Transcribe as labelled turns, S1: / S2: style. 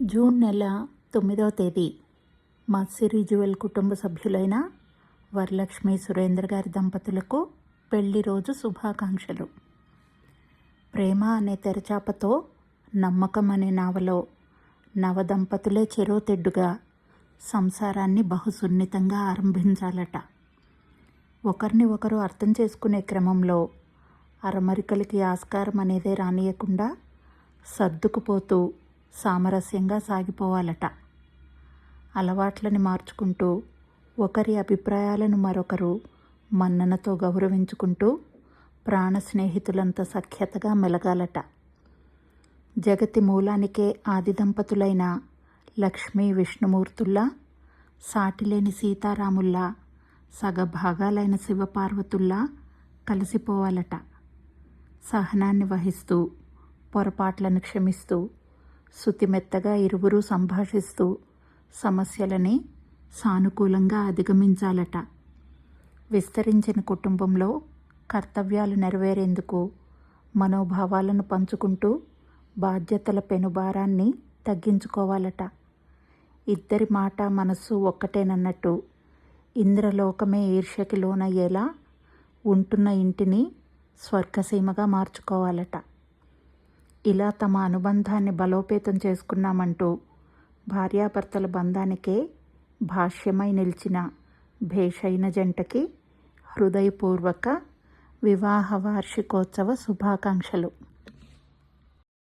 S1: June నెల 9వ తేదీ మా సిరి జ్యువెల్ కుటుంబ సభ్యులైన వరలక్ష్మి సురేంద్ర గారి దంపతులకు పెళ్లి రోజు శుభాకాంక్షలు. ప్రేమ అనే తెరచాపతో నమ్మకం అనే నావలో నవదంపతులే చెరో తెడ్డుగా సంసారాన్ని బహుసున్నితంగా ఆరంభించాలట. ఒకరిని ఒకరు అర్థం చేసుకునే క్రమంలో అరమరికలకి ఆస్కారం అనేదే రానియకుండా సర్దుకుపోతూ సామరస్యంగా సాగిపోవాలట. అలవాట్లని మార్చుకుంటూ ఒకరి అభిప్రాయాలను మరొకరు మన్ననతో గౌరవించుకుంటూ ప్రాణ స్నేహితులంత సఖ్యతగా మెలగాలట. జగతి మూలానికే ఆది దంపతులైన లక్ష్మీ విష్ణుమూర్తుల్లా, సాటిలేని సీతారాముల్లా, సగభాగాలైన శివపార్వతుల్లా కలిసిపోవాలట. సహనాన్ని వహిస్తూ, పొరపాట్లను క్షమిస్తూ, శుతిమెత్తగా ఇరువురు సంభాషిస్తూ సమస్యలని సానుకూలంగా అధిగమించాలట. విస్తరించిన కుటుంబంలో కర్తవ్యాలు నెరవేరేందుకు మనోభావాలను పంచుకుంటూ బాధ్యతల పెనుభారాన్ని తగ్గించుకోవాలట. ఇద్దరి మాట మనస్సు ఒక్కటేనన్నట్టు ఇంద్రలోకమే ఈర్ష్యకి లోనయ్యేలా ఉంటున్న ఇంటిని స్వర్గసీమగా మార్చుకోవాలట. ఇలా తమ అనుబంధాన్ని బలోపేతం చేసుకున్నామంటూ భార్యాభర్తల బంధానికే భాష్యమై నిలిచిన భేషైన జంటకి హృదయపూర్వక వివాహ వార్షికోత్సవ శుభాకాంక్షలు.